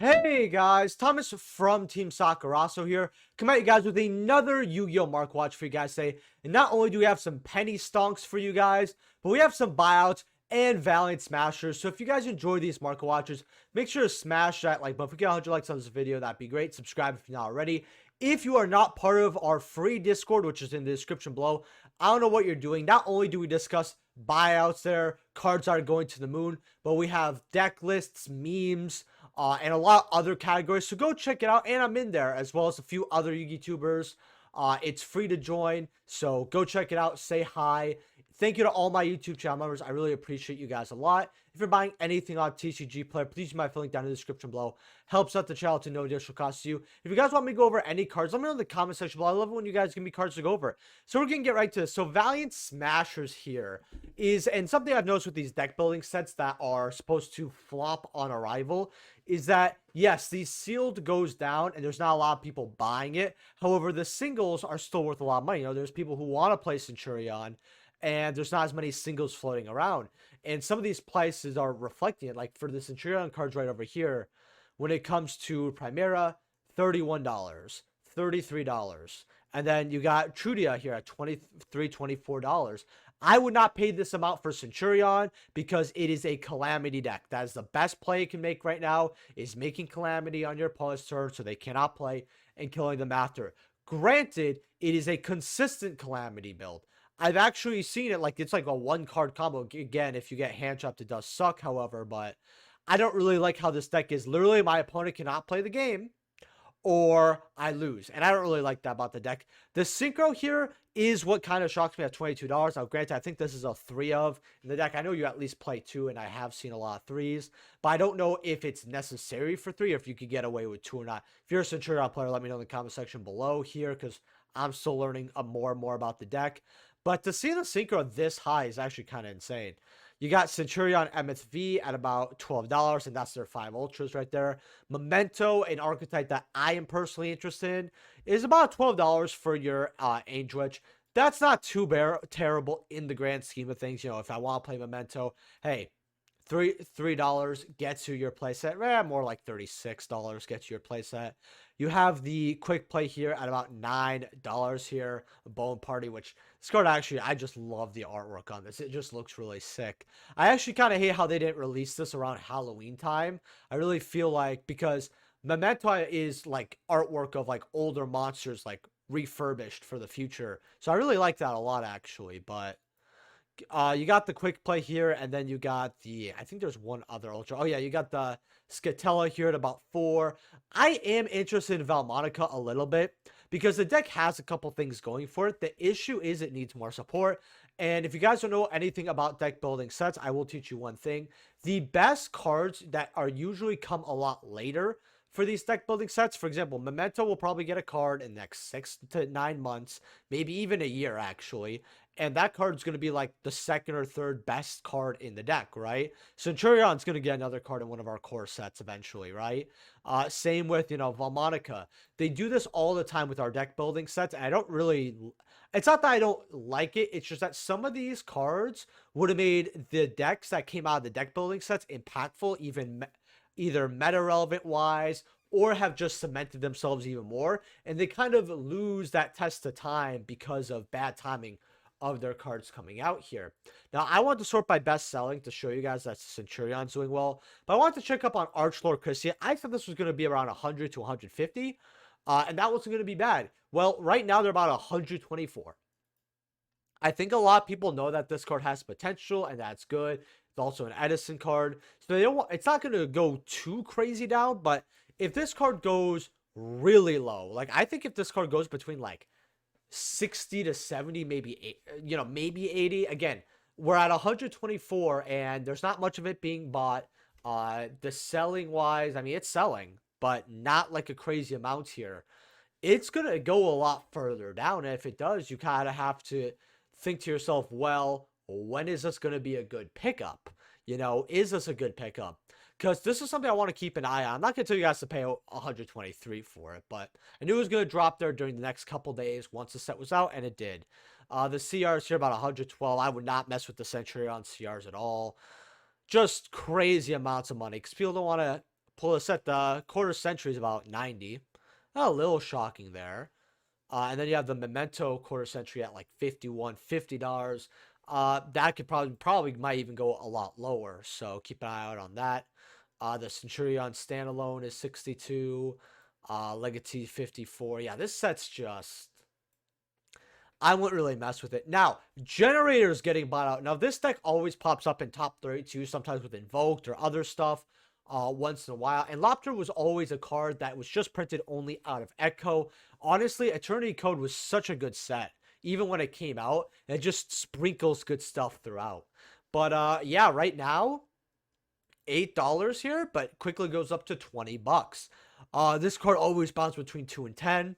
Hey guys, Thomas from Team Sakurasou here. Come at you guys with another Yu-Gi-Oh! Mark Watch for you guys today. And not only do we have some penny stonks for you guys, but we have some buyouts and Valiant Smashers. So if you guys enjoy these market watches, make sure to smash that like button. If we get 100 likes on this video, that'd be great. Subscribe if you're not already. If you are not part of our free Discord, which is in the description below, I don't know what you're doing. Not only do we discuss buyouts there, cards are going to the moon, but we have deck lists, memes, and a lot of other categories. So go check it out. And I'm in there as well as a few other YouTubers. It's free to join. So go check it out. Say hi. Thank you to all my YouTube channel members. I really appreciate you guys a lot. If you're buying anything on TCG Player, please use my link down in the description below. Helps out the channel to no additional cost to you. If you guys want me to go over any cards, let me know in the comment section below. I love it when you guys give me cards to go over. So we're going to get right to this. So Valiant Smashers here is, and something I've noticed with these deck building sets that are supposed to flop on arrival, is that, yes, the sealed goes down and there's not a lot of people buying it. However, the singles are still worth a lot of money. You know, there's people who want to play Centurion, and there's not as many singles floating around. And some of these prices are reflecting it. Like for the Centurion cards right over here, when it comes to Primera, $31, $33. And then you got Trudia here at $23, $24. I would not pay this amount for Centurion because it is a Calamity deck. That is the best play you can make right now, is making Calamity on your opponent's turn so they cannot play and killing them after. Granted, it is a consistent Calamity build. I've actually seen it, like, it's like a one-card combo. Again, if you get hand chopped, it does suck, however, but I don't really like how this deck is. Literally, my opponent cannot play the game, or I lose. And I don't really like that about the deck. The Synchro here is what kind of shocks me at $22. Now, granted, I think this is a 3 of in the deck. I know you at least play 2, and I have seen a lot of 3s. But I don't know if it's necessary for 3, or if you could get away with 2 or not. If you're a Centurion player, let me know in the comment section below here, because I'm still learning more and more about the deck. But to see the Synchro this high is actually kind of insane. You got Centurion MSV at about $12, and that's their 5 Ultras right there. Memento, an archetype that I am personally interested in, is about $12 for your Angel Witch. That's not too terrible in the grand scheme of things. You know, if I want to play Memento, hey, $3 gets you your playset. More like $36 gets you your playset. You have the quick play here at about $9 here, Bone Party, which this card actually, I just love the artwork on this. It just looks really sick. I actually kind of hate how they didn't release this around Halloween time. I really feel like, because Memento is like artwork of like older monsters, like refurbished for the future. So I really like that a lot, actually, but you got the quick play here, and then you got the, I think there's one other ultra. Oh yeah, you got the Scatella here at about 4. I am interested in Valmonica a little bit because the deck has a couple things going for it. The issue is it needs more support. And if you guys don't know anything about deck building sets, I will teach you one thing. The best cards that are usually come a lot later for these deck building sets, for example, Memento will probably get a card in the next 6 to 9 months, maybe even a year, actually. And that card is going to be like the second or third best card in the deck, right? Centurion's going to get another card in one of our core sets eventually, right? Same with, you know, Valmonica. They do this all the time with our deck building sets. And I don't really, it's not that I don't like it. It's just that some of these cards would have made the decks that came out of the deck building sets impactful, even either meta relevant wise, or have just cemented themselves even more. And they kind of lose that test of time because of bad timing of their cards coming out here. Now, I want to sort by best selling to show you guys that Centurion's doing well, but I want to check up on Archlord Christia. I thought this was going to be around 100 to 150, and that wasn't going to be bad. Well, right now they're about 124. I think a lot of people know that this card has potential, and that's good. It's also an Edison card, so they don't want, it's not going to go too crazy down, but if this card goes really low, like I think if this card goes between like 60 to 70, maybe, you know, maybe 80. Again, we're at 124 and there's not much of it being bought. The selling wise, I mean, it's selling, but not like a crazy amount here. It's going to go a lot further down. And if it does, you kind of have to think to yourself, well, when is this going to be a good pickup? You know, is this a good pickup? Because this is something I want to keep an eye on. I'm not going to tell you guys to pay 123 for it, but I knew it was going to drop there during the next couple days once the set was out, and it did. The CRs here about 112. I would not mess with the Centurion CRs at all. Just crazy amounts of money because people don't want to pull a set. The quarter century is about 90. A little shocking there. And then you have the Memento quarter century at like 51, $50. That could probably might even go a lot lower. So keep an eye out on that. The Centurion standalone is 62. Legacy 54. Yeah, this set's just, I wouldn't really mess with it. Now, Generators getting bought out. Now, this deck always pops up in top 32, sometimes with Invoked or other stuff once in a while. And Lopter was always a card that was just printed only out of Echo. Honestly, Eternity Code was such a good set. Even when it came out, it just sprinkles good stuff throughout. But yeah, right now, $8 here, but quickly goes up to $20. This card always bounces between 2 and 10.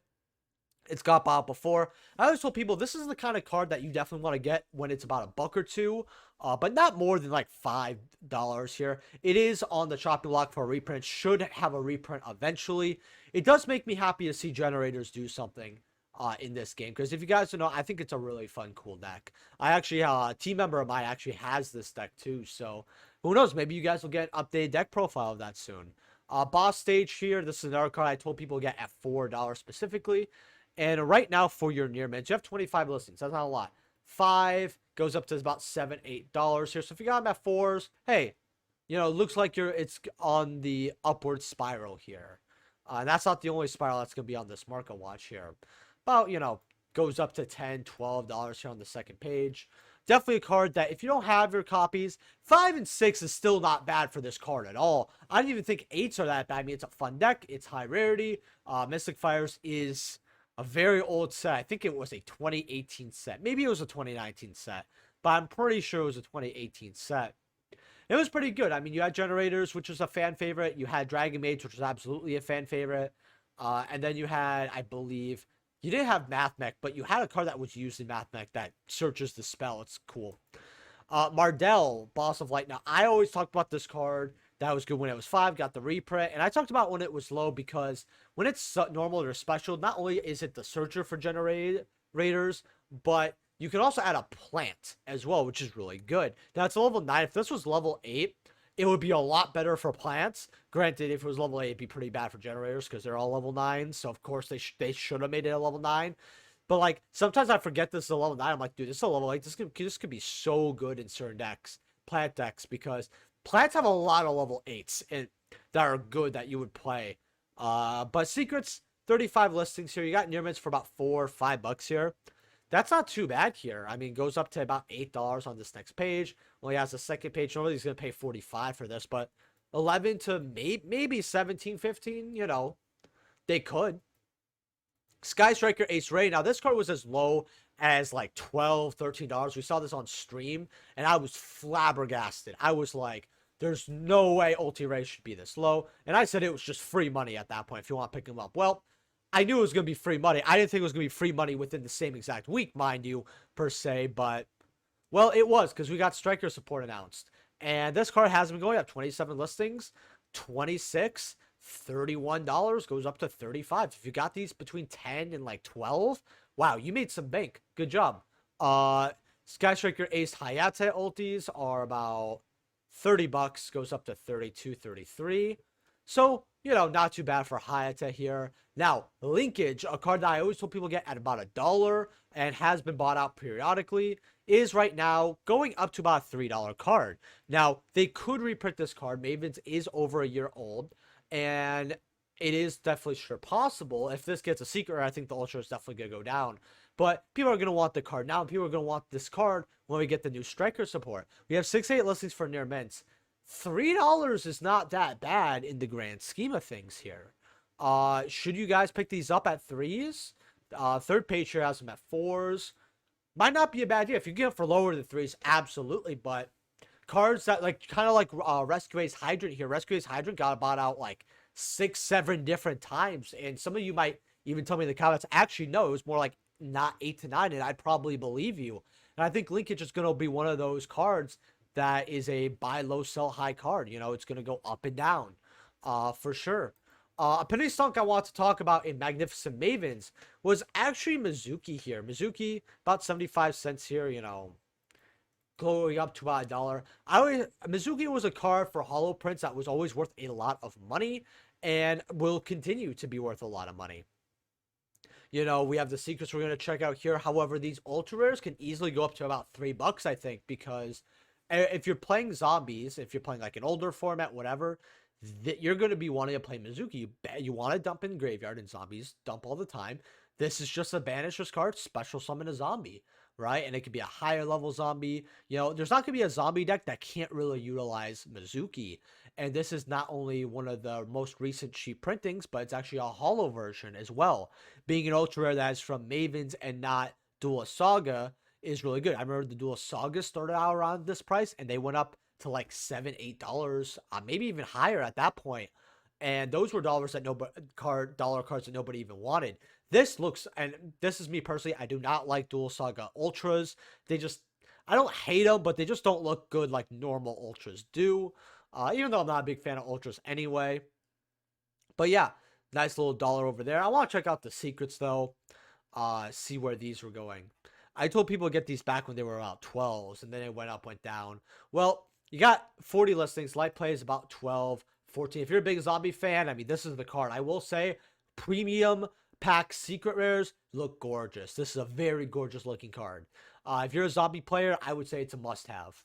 It's got bought before. I always told people this is the kind of card that you definitely want to get when it's about a buck or two, but not more than like $5 here. It is on the chopping block for a reprint. Should have a reprint eventually. It does make me happy to see Generators do something in this game, because if you guys don't know, I think it's a really fun, cool deck. I actually, a team member of mine actually has this deck too, so who knows? Maybe you guys will get an updated deck profile of that soon. Boss Stage here. This is another card I told people to get at $4 specifically. And right now for your near mids, you have 25 listings. That's not a lot. 5 goes up to about $7, $8 here. So if you got them at 4s, hey, you know, it looks like it's on the upward spiral here. And that's not the only spiral that's going to be on this market watch here. About, you know, goes up to $10, $12 here on the second page. Definitely a card that if you don't have your copies, 5 and 6 is still not bad for this card at all. I don't even think 8s are that bad. I mean, it's a fun deck. It's high rarity. Mystic Fires is a very old set. I think it was a 2018 set. Maybe it was a 2019 set, but I'm pretty sure it was a 2018 set. It was pretty good. I mean, you had Generators, which was a fan favorite. You had Dragon Mage, which was absolutely a fan favorite. And then you had, I believe, you didn't have Math Mech, but you had a card that was used in Math Mech that searches the spell. It's cool. Mardell, Boss of Light. Now, I always talked about this card. That was good when it was 5, got the reprint. And I talked about when it was low because when it's normal or special, not only is it the searcher for Generators, but you can also add a plant as well, which is really good. Now, it's a level 9. If this was level 8, it would be a lot better for plants. Granted, if it was level 8, it'd be pretty bad for Generators because they're all level 9. So, of course, they should have made it a level 9. But, like, sometimes I forget this is a level 9. I'm like, dude, this is a level 8. This could be so good in certain decks, plant decks, because plants have a lot of level 8s that are good that you would play. But Secrets, 35 listings here. You got near mids for about $4 or $5 here. That's not too bad here. I mean, goes up to about $8 on this next page. Well, he has a second page. Normally, he's going to pay $45 for this, but 11 to maybe 17, 15, you know, they could. Sky Striker Ace Ray. Now, this card was as low as like $12, $13. We saw this on stream, and I was flabbergasted. I was like, there's no way Ulti Ray should be this low. And I said it was just free money at that point if you want to pick him up. Well, I knew it was going to be free money. I didn't think it was going to be free money within the same exact week, mind you, per se. But, well, it was because we got Striker support announced. And this card has been going up. 27 listings, 26, $31, goes up to 35. If you got these between 10 and like 12, wow, you made some bank. Good job. Sky Striker Ace Hayate ultis are about $30, goes up to 32, 33. So, you know, not too bad for Hayate here. Now, Linkage, a card that I always told people get at about $1 and has been bought out periodically, is right now going up to about a $3 card. Now, they could reprint this card. Mavens is over a year old, and it is definitely sure possible. If this gets a secret, I think the Ultra is definitely going to go down. But people are going to want the card now, and people are going to want this card when we get the new Striker support. We have 6 8 listings for near mints. $3 is not that bad in the grand scheme of things here. Should you guys pick these up at 3s? Third page here has them at 4s. Might not be a bad idea. If you get them for lower than 3s, absolutely. But cards that, like, kind of like Rescue Ace Hydrant here. Rescue Ace Hydrant got bought out like 6, 7 different times. And some of you might even tell me in the comments, actually, no, it was more like not 8 to 9, and I'd probably believe you. And I think Linkage is going to be one of those cards that is a buy low, sell high card. You know, it's going to go up and down for sure. A penny stunk I want to talk about in Magnificent Mavens was actually Mizuki here. Mizuki, about 75 cents here, you know. going up to about $1. I always Mizuki was a card for holo prints that was always worth a lot of money and will continue to be worth a lot of money. You know, we have the secrets we're going to check out here. However, these ultra rares can easily go up to about $3, I think, because if you're playing zombies, if you're playing like an older format, whatever, you're going to be wanting to play Mizuki. You want to dump in graveyard, and zombies dump all the time. This is just a banishes card, special summon a zombie, right? And it could be a higher level zombie. You know, there's not going to be a zombie deck that can't really utilize Mizuki. And this is not only one of the most recent cheap printings, but it's actually a holo version as well. Being an ultra rare that is from Mavens and not Duelist Saga is really good. I remember the Duelist Saga started out around this price, and they went up to like $7-8, maybe even higher at that point. And those were dollars that dollar cards that nobody even wanted. This looks, and this is me personally, I do not like Duel Saga Ultras. They just, I don't hate them, but they just don't look good like normal Ultras do. Even though I'm not a big fan of Ultras anyway. But yeah, nice little dollar over there. I want to check out the secrets though. See where these were going. I told people to get these back when they were about 12s, and then it went up, went down. Well, you got 40 listings. Light play is about 12, 14. If you're a big zombie fan, I mean, this is the card. I will say, premium pack secret rares look gorgeous. This is a very gorgeous looking card. If you're a zombie player, I would say it's a must-have.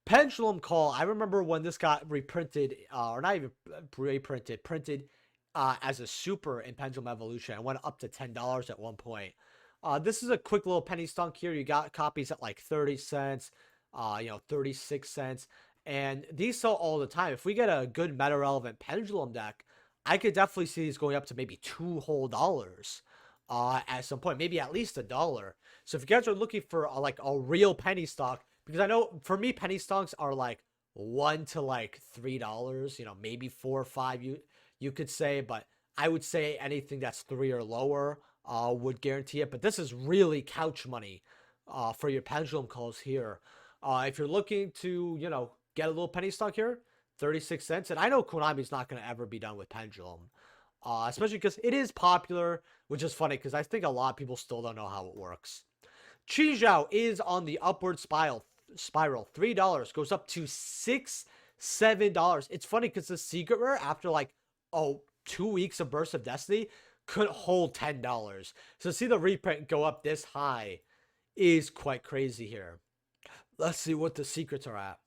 Pendulum Call. I remember when this got reprinted, or not even reprinted, printed as a super in Pendulum Evolution. It went up to $10 at one point. This is a quick little penny stunk here. You got copies at like 30 cents, 36 cents. And these sell all the time. If we get a good meta relevant pendulum deck, I could definitely see these going up to maybe $2 whole at some point, maybe at least $1. So if you guys are looking for like a real penny stock, because I know for me penny stocks are like $1 to like $3, maybe 4 or 5 you could say, but I would say anything that's 3 or lower would guarantee it. But this is really couch money for your pendulum calls here. If you're looking to, get a little penny stock here, 36 cents. And I know Konami's not going to ever be done with Pendulum, especially because it is popular, which is funny because I think a lot of people still don't know how it works. Chizhou is on the upward spiral. $3 goes up to $6, $7. It's funny because the secret rare after like 2 weeks of Burst of Destiny could hold $10. So see the reprint go up this high is quite crazy here. Let's see what the secrets are at.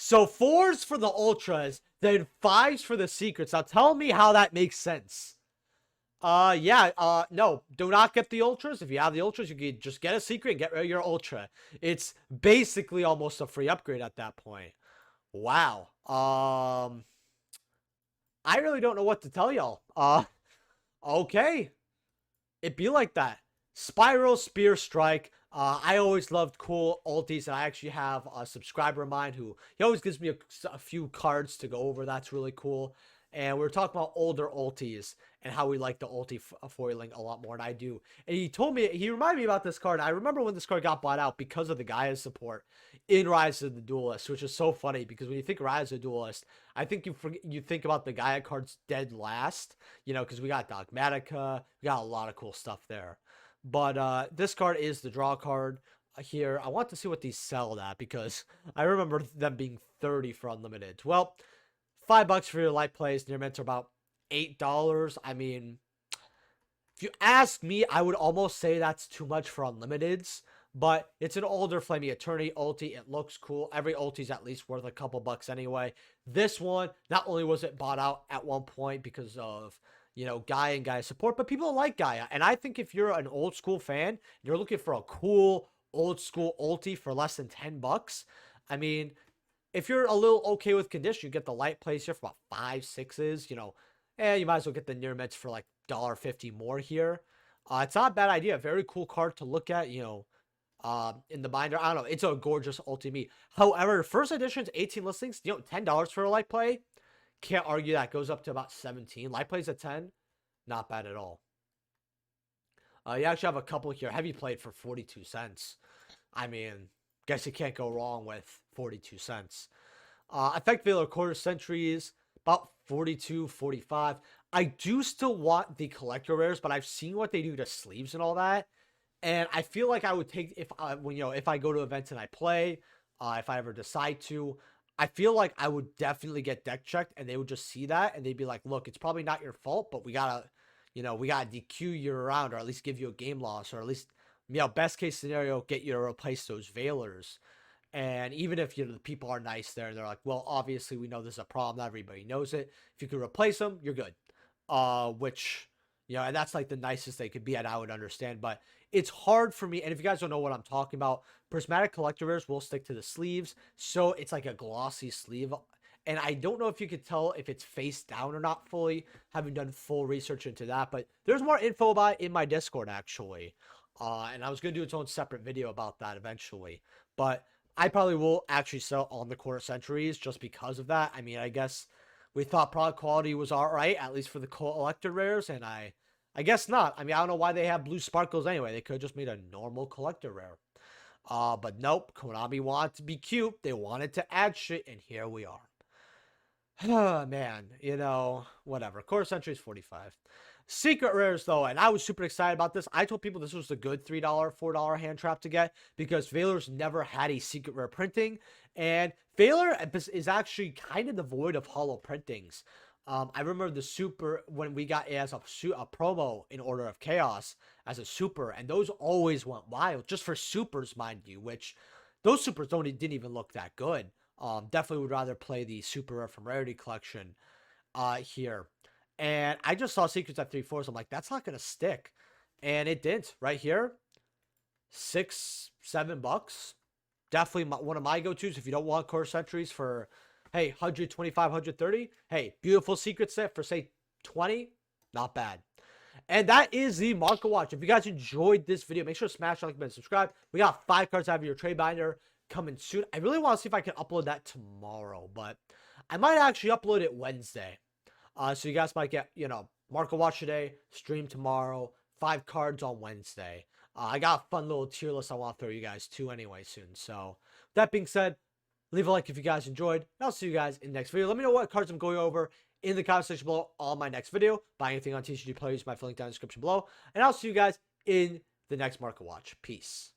So 4s for the ultras, then 5s for the secrets. Now tell me how that makes sense. No, do not get the ultras. If you have the ultras, you can just get a secret and get rid of your ultra. It's basically almost a free upgrade at that point. Wow. I really don't know what to tell y'all. Okay. It be like that. Spiral, Spear, Strike. I always loved cool ultis, and I actually have a subscriber of mine who, he always gives me a few cards to go over. That's really cool. And we were talking about older ultis and how we like the ulti foiling a lot more than I do. And he reminded me about this card. I remember when this card got bought out because of the Gaia support in Rise of the Duelist, which is so funny because when you think Rise of the Duelist, I think you think about the Gaia cards dead last, because we got Dogmatica, we got a lot of cool stuff there. But this card is the draw card here. I want to see what these sell at because I remember them being 30 for unlimited. Well, $5 for your light plays. Near mints are about $8. I mean, if you ask me, I would almost say that's too much for unlimiteds. But it's an older Flaming Eternity ulti. It looks cool. Every ulti is at least worth a couple bucks anyway. This one, not only was it bought out at one point because of Gaia and Gaia support, but people like Gaia. And I think if you're an old school fan, you're looking for a cool old school ulti for less than $10. I mean, if you're a little okay with condition, you get the light plays here for about 5, 6s. You might as well get the near mids for like $1.50 more here. It's not a bad idea. Very cool card to look at, in the binder. I don't know. It's a gorgeous ulti. However, first edition's 18 listings, $10 for a light play. Can't argue that. Goes up to about 17. Light plays at 10. Not bad at all. You actually have a couple here. Heavy played for 42 cents. I mean, guess you can't go wrong with 42 cents. Effect Veiler Quarter Centuries, about 42, 45. I do still want the collector rares, but I've seen what they do to sleeves and all that. And I feel like I would take, if I, when, if I go to events and I play, if I ever decide to, I feel like I would definitely get deck checked, and they would just see that and they'd be like, look, it's probably not your fault, but we gotta, we gotta DQ you around, or at least give you a game loss, or at least, best case scenario, get you to replace those Veilers. And even if, the people are nice there, they're like, well, obviously we know this is a problem. Not everybody knows it. If you could replace them, you're good. Which, and that's like the nicest they could be, and I would understand. But it's hard for me. And if you guys don't know what I'm talking about, prismatic collector rares will stick to the sleeves. So it's like a glossy sleeve. And I don't know if you could tell if it's face down or not fully, having done full research into that. But there's more info about it in my Discord, actually. And I was going to do its own separate video about that eventually. But I probably will actually sell on the quarter centuries just because of that. I mean, I guess we thought product quality was all right, at least for the collector rares, and I guess not. I mean, I don't know why they have blue sparkles anyway. They could have just made a normal collector rare. But nope, Konami wanted to be cute. They wanted to add shit, and here we are. Oh, man, whatever. Quarter century is 45. Secret rares, though, and I was super excited about this. I told people this was a good $3, $4 hand trap to get because Veilers never had a secret rare printing, and Veiler is actually kind of devoid of hollow printings. I remember the super when we got it as a promo in Order of Chaos as a super, and those always went wild just for supers, mind you, which those supers didn't even look that good. Definitely would rather play the super rare from Rarity Collection here. And I just saw secrets at 3/4. I'm like, that's not going to stick. And it didn't. Right here, $6, $7. Definitely one of my go-tos if you don't want quarter centuries for, hey, 125, 130. Hey, beautiful secret set for, say, 20. Not bad. And that is the market watch. If you guys enjoyed this video, make sure to smash the like button, subscribe. We got 5 cards out of your trade binder coming soon. I really want to see if I can upload that tomorrow, but I might actually upload it Wednesday. So you guys might get, market watch today, stream tomorrow, 5 cards on Wednesday. I got a fun little tier list I want to throw you guys to anyway soon. So that being said, leave a like if you guys enjoyed. And I'll see you guys in the next video. Let me know what cards I'm going over in the comment section below on my next video. Buy anything on TCG Player, use my link down in the description below. And I'll see you guys in the next market watch. Peace.